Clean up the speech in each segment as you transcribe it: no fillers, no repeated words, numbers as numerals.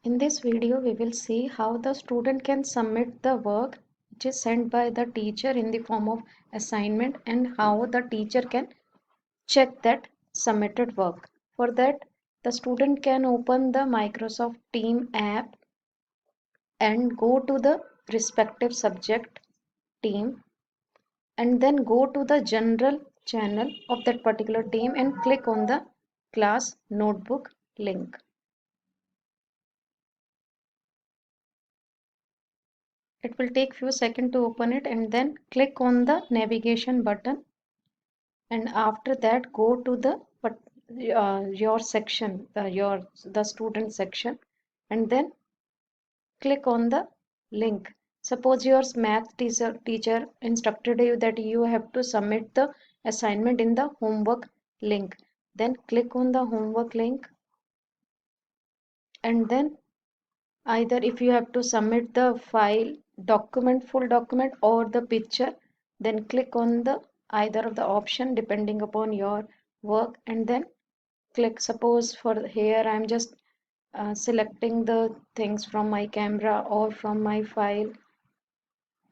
In this video, we will see how the student can submit the work which is sent by the teacher in the form of assignment and how the teacher can check that submitted work. For that, the student can open the Microsoft Team app and go to the respective subject team and then go to the general channel of that particular team and click on the class notebook link. It will take few seconds to open it and then click on the navigation button, and after that go to the your section, the student section, and then click on the link. Suppose your math teacher instructed you that you have to submit the assignment in the homework link. Then click on the homework link, and then either if you have to submit the file document, full document, or the picture, then click on the either of the option depending upon your work, and then click. Suppose for here I'm just selecting the things from my camera or from my file.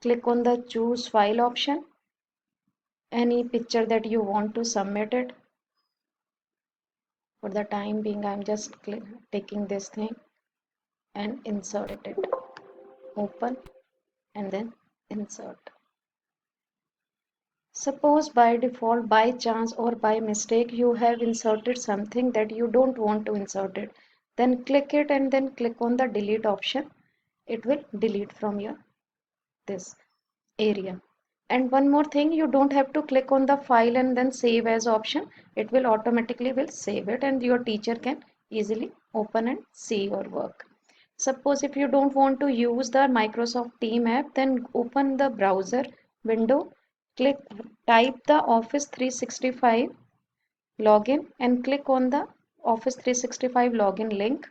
Click on the choose file option, any picture that you want to submit it. For the time being I'm just taking this thing and insert it, open, and then insert. Suppose by default, by chance, or by mistake you have inserted something that you don't want to insert it, then click it and then click on the delete option. It will delete from your this area. And one more thing, you don't have to click on the file and then save as option. It will automatically will save it and your teacher can easily open and see your work. Suppose if you don't want to use the Microsoft Team app, then open the browser window, click, type the Office 365 login and click on the Office 365 login link.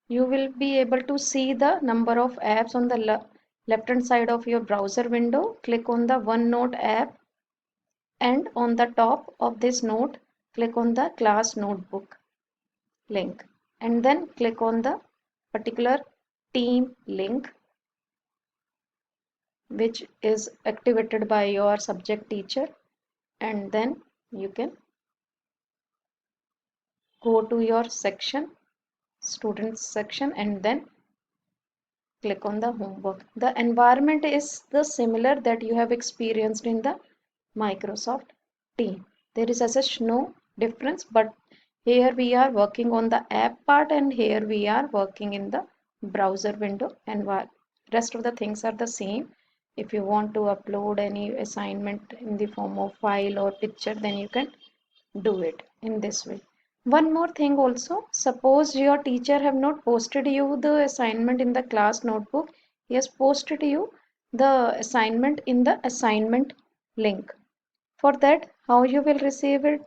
You will be able to see the number of apps on the left hand side of your browser window. Click on the OneNote app, and on the top of this note, click on the class notebook link, and then click on the particular team link which is activated by your subject teacher, and then you can go to your section, students section, and then click on the homework. The environment is the similar that you have experienced in the Microsoft Team. There is as such no difference, but here we are working on the app part and here we are working in the browser window, and rest of the things are the same. If you want to upload any assignment in the form of file or picture, then you can do it in this way. One more thing also, suppose your teacher have not posted you the assignment in the class notebook, he has posted you the assignment in the assignment link. For that, how you will receive it?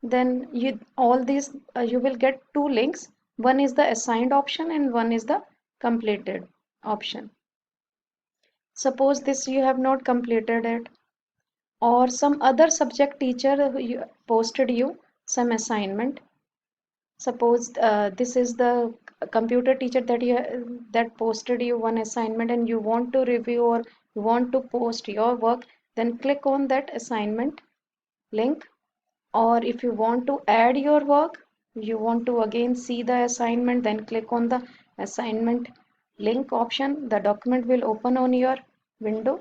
Then all these you will get two links. One is the assigned option and one is the completed option. Suppose this you have not completed it, or some other subject teacher posted you some assignment. Suppose this is the computer teacher that posted you one assignment and you want to review or you want to post your work, then click on that assignment link. Or if you want to add your work, you want to again see the assignment, then click on the assignment link option. The document will open on your window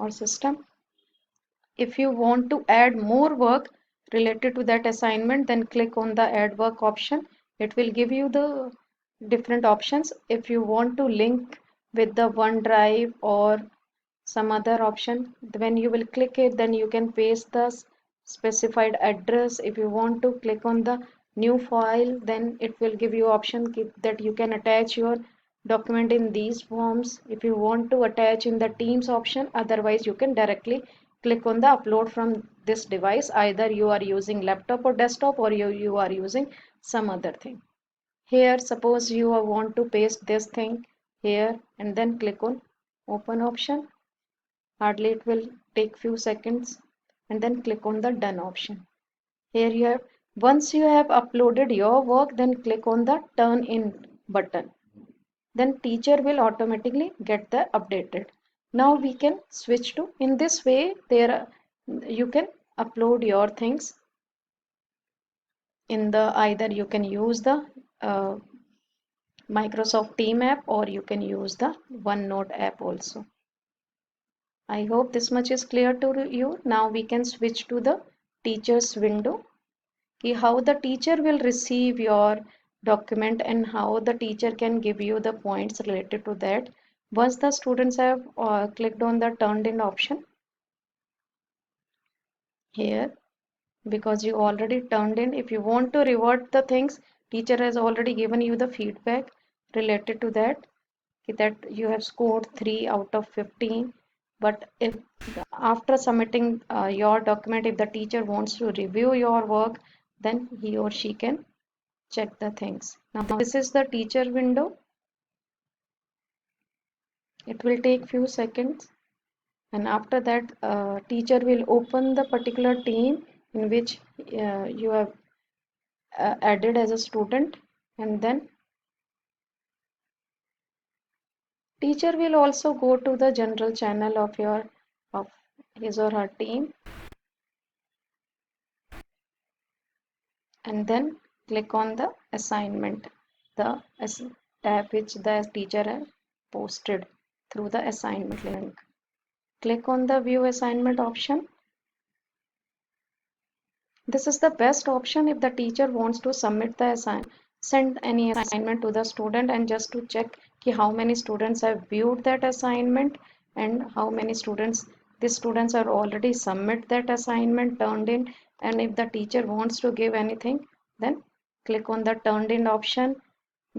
or system. If you want to add more work related to that assignment, then click on the add work option. It will give you the different options. If you want to link with the OneDrive or some other option, when you will click it, then you can paste the specified address. If you want to click on the new file, then it will give you option that you can attach your document in these forms. If you want to attach in the Teams option, otherwise you can directly click on the upload from this device. Either you are using laptop or desktop, or you are using some other thing. Here suppose you want to paste this thing here, and then click on open option. Hardly it will take few seconds, and then click on the done option. Here you have Once you have uploaded your work, then click on the turn in button. Then teacher will automatically get the updated. Now we can switch to, in this way you can upload your things in the, either you can use the uh, Microsoft Team app, or you can use the OneNote app also. I hope this much is clear to you. Now we can switch to the teacher's window. How the teacher will receive your document and how the teacher can give you the points related to that. Once the students have clicked on the turned in option here, because you already turned in, if you want to revert the things, teacher has already given you the feedback related to that, that you have scored 3 out of 15. But if after submitting your document, if the teacher wants to review your work, then he or she can check the things. Now this is the teacher window. It will take few seconds, and after that teacher will open the particular team in which you have added as a student, and then teacher will also go to the general channel of his or her team, and then click on the assignment, the tab which the teacher has posted through the assignment link. Click on the view assignment option. This is the best option if the teacher wants to send any assignment to the student, and just to check how many students have viewed that assignment and how many students, these students are already submit that assignment turned in. And if the teacher wants to give anything, then click on the turned in option.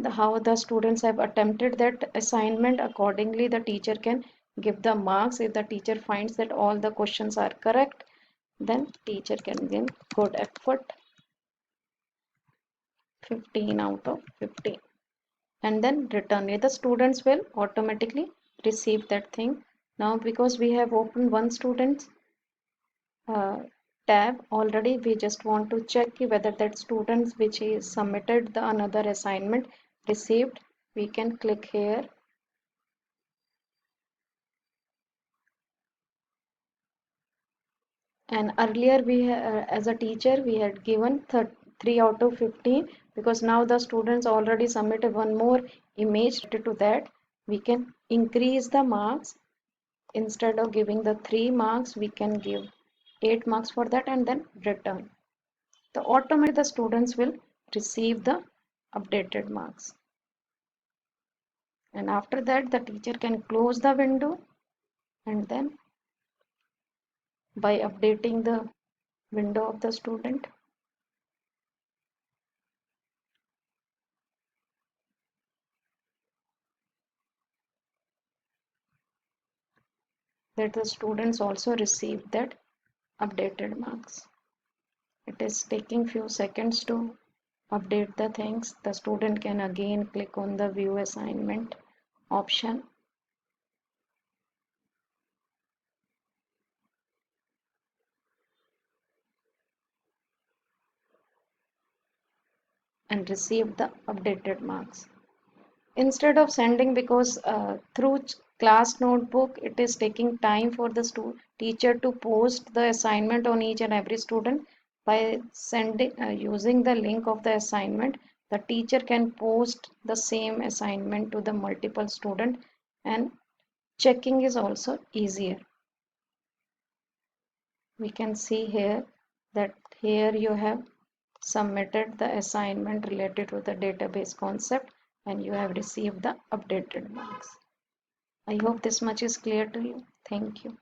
How the students have attempted that assignment, accordingly the teacher can give the marks. If the teacher finds that all the questions are correct, then teacher can give good effort, 15 out of 15, and then return it. The students will automatically receive that thing. Now because we have opened one student uh, tab already, we just want to check whether that student which is submitted the another assignment received. We can click here, and earlier as a teacher we had given 3 out of 15, because now the students already submitted one more image related to that. We can increase the marks. Instead of giving the 3 marks, we can give 8 marks for that, and then return. The automatically the students will receive the updated marks, and after that the teacher can close the window, and then by updating the window of the student, that the students also receive that updated marks. It is taking few seconds to update the things. The student can again click on the view assignment option, and receive the updated marks. Instead of sending, because through class notebook it is taking time for the teacher to post the assignment on each and every student. By sending using the link of the assignment, the teacher can post the same assignment to the multiple student, and checking is also easier. We can see here that here you have submitted the assignment related to the database concept, and you have received the updated marks. I hope this much is clear to you. Thank you.